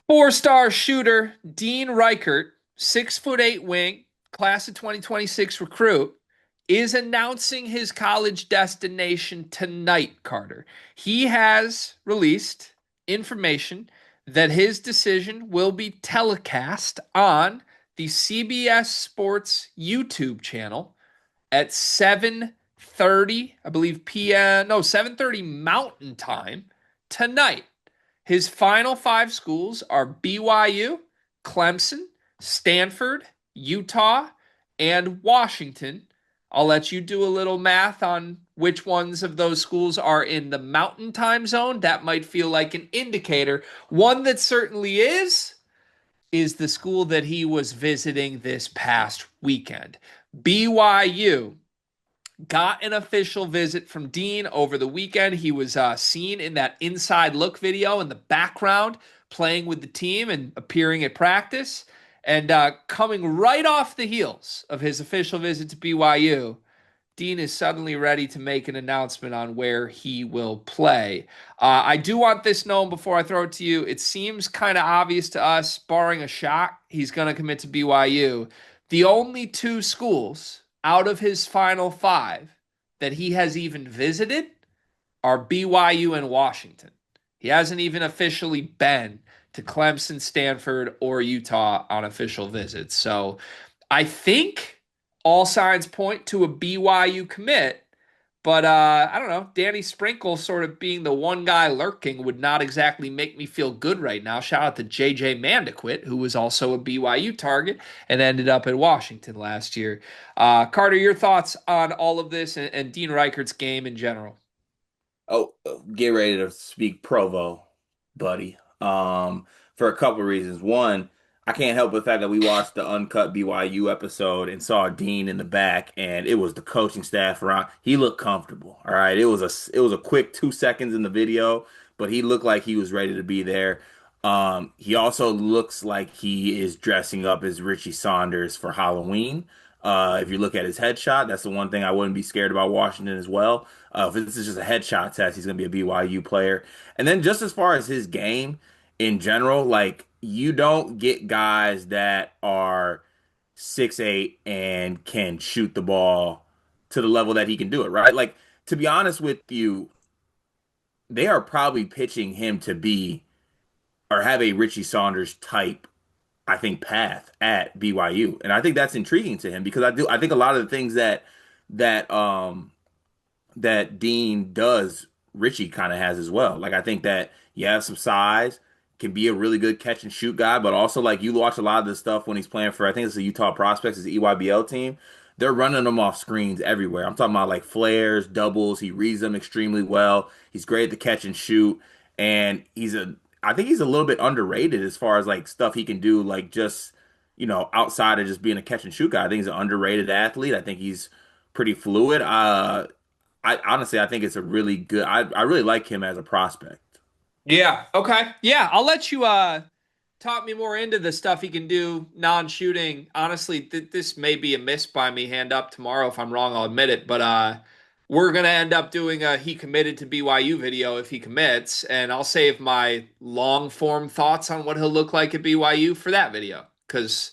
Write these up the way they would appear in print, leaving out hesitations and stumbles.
Four-star shooter Dean Rueckert, 6'8" wing, class of 2026 recruit, is announcing his college destination tonight, Carter. He has released information that his decision will be telecast on the CBS Sports YouTube channel at 7:30, I believe PM, no, 7:30 Mountain Time tonight. His final five schools are BYU, Clemson, Stanford, Utah, and Washington. I'll let you do a little math on which ones of those schools are in the mountain time zone. That might feel like an indicator. One that certainly is the school that he was visiting this past weekend. BYU got an official visit from Dean over the weekend. He was seen in that inside look video in the background, playing with the team and appearing at practice. And coming right off the heels of his official visit to BYU, Dean is suddenly ready to make an announcement on where he will play. I do want this known before I throw it to you. It seems kind of obvious to us, barring a shock, he's going to commit to BYU. The only two schools out of his final five that he has even visited are BYU and Washington. He hasn't even officially been to Clemson, Stanford, or Utah on official visits. So I think all signs point to a BYU commit, but I don't know. Danny Sprinkle sort of being the one guy lurking would not exactly make me feel good right now. Shout out to JJ Mandequit, who was also a BYU target and ended up at Washington last year. Carter, your thoughts on all of this and Dean Reichert's game in general? Oh, get ready to speak Provo, buddy. For a couple of reasons. One, I can't help the fact that we watched the uncut BYU episode and saw Dean in the back, and it was the coaching staff around. He looked comfortable. All right, it was a quick 2 seconds in the video, but he looked like he was ready to be there. He also looks like he is dressing up as Richie Saunders for Halloween. If you look at his headshot, that's the one thing I wouldn't be scared about Washington as well. If this is just a headshot test, he's going to be a BYU player. And then just as far as his game in general, like you don't get guys that are 6'8" and can shoot the ball to the level that he can do it, right? Like to be honest with you, they are probably pitching him to be or have a Richie Saunders type I think path at BYU. And I think that's intriguing to him because I think a lot of the things that that Dean does, Richie kind of has as well. Like I think that you have some size, can be a really good catch and shoot guy, but also like you watch a lot of this stuff when he's playing for I think it's the Utah Prospects, his EYBL team. They're running them off screens everywhere. I'm talking about like flares, doubles. He reads them extremely well. He's great at the catch and shoot, and I think he's a little bit underrated as far as like stuff he can do, like just outside of just being a catch and shoot guy. I think he's an underrated athlete. I think he's pretty fluid. I honestly, I think it's a really good. I really like him as a prospect. Yeah. Okay. Yeah. I'll let you talk me more into the stuff he can do non-shooting. Honestly, this may be a miss by me hand up tomorrow. If I'm wrong, I'll admit it. But we're gonna end up doing a he committed to BYU video if he commits, and I'll save my long form thoughts on what he'll look like at BYU for that video. Because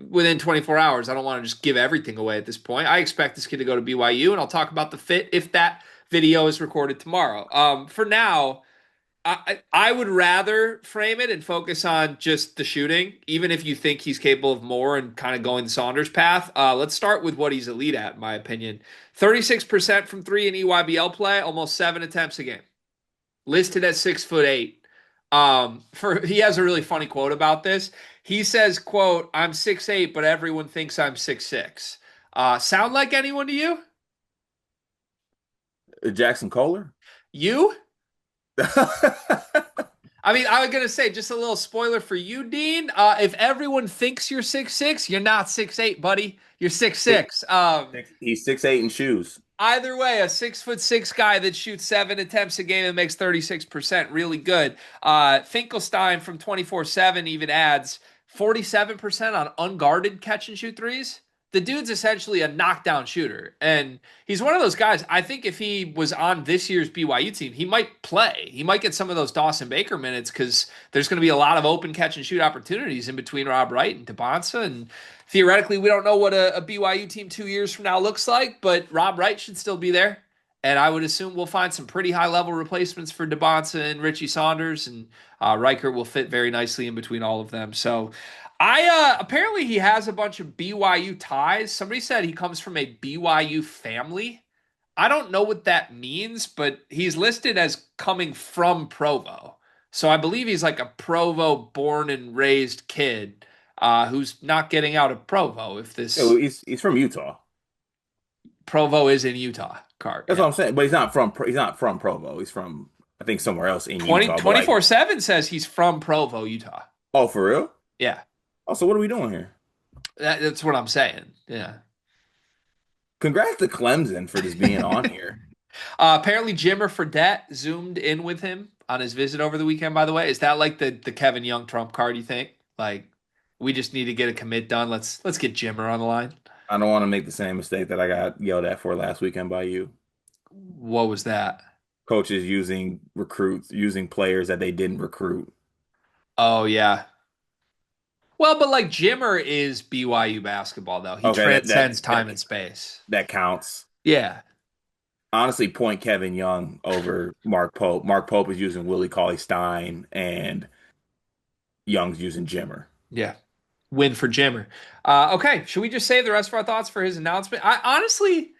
within 24 hours, I don't want to just give everything away at this point. I expect this kid to go to BYU, and I'll talk about the fit if that video is recorded tomorrow. For now. I would rather frame it and focus on just the shooting, even if you think he's capable of more and kind of going the Saunders path. Let's start with what he's elite at, in my opinion. 36% from three in EYBL play, almost 7 attempts a game. Listed at 6'8". He has a really funny quote about this. He says, "quote I'm 6'8", but everyone thinks I'm 6'6". Sound like anyone to you? Jackson Kohler. You? I mean, I was gonna say just a little spoiler for you, Dean. If everyone thinks you're 6'6", you're not 6'8", buddy. You're six Six, six. he's 6'8" in shoes. Either way, a 6'6" guy that shoots 7 attempts a game and makes 36%, really good. Finkelstein from 24/7 even adds 47% on unguarded catch and shoot threes. the dude's essentially a knockdown shooter. And he's one of those guys. I think if he was on this year's BYU team, he might play. He might get some of those Dawson Baker minutes because there's going to be a lot of open catch and shoot opportunities in between Rob Wright and DeBonsa. And theoretically, we don't know what a BYU team 2 years from now looks like, but Rob Wright should still be there. And I would assume we'll find some pretty high level replacements for DeBonsa and Richie Saunders, and Reichert will fit very nicely in between all of them. So I apparently he has a bunch of BYU ties. Somebody said he comes from a BYU family. I don't know what that means, but he's listed as coming from Provo. So I believe he's like a Provo born and raised kid who's not getting out of Provo if Yeah, well, this he's from Utah. Provo is in Utah card. That's Yeah. what I'm saying. But he's not from Provo. He's from I think somewhere else in 20 Utah. But like, 24/7 says he's from Provo, Utah. oh, for real? Yeah. Oh, so what are we doing here? That's what I'm saying. Yeah. Congrats to Clemson for just being on here. Apparently, Jimmer Fredette zoomed in with him on his visit over the weekend. By the way, is that like the Kevin Young Trump card? You think like we just need to get a commit done? Let's get Jimmer on the line. I don't want to make the same mistake that I got yelled at for last weekend by you. What was that? Coaches using players that they didn't recruit. Oh yeah. Well, but like Jimmer is BYU basketball though. He Okay, that that transcends that time and space. that counts. Yeah. Honestly, point Kevin Young over Mark Pope. Mark Pope is using Willie Cauley-Stein, and Young's using Jimmer. Yeah. Win for Jimmer. Okay, should we just save the rest of our thoughts for his announcement? I honestly,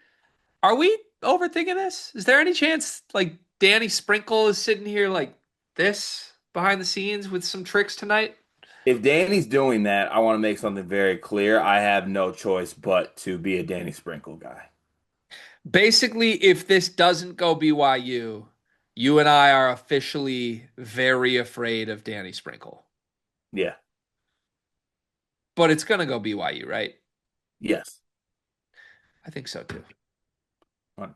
are we overthinking this? Is there any chance like Danny Sprinkle is sitting here like this behind the scenes with some tricks tonight? If Danny's doing that, I want to make something very clear. I have no choice but to be a Danny Sprinkle guy. Basically, if this doesn't go BYU, you and I are officially very afraid of Danny Sprinkle. Yeah. But it's going to go BYU, right? Yes. I think so too. 100%.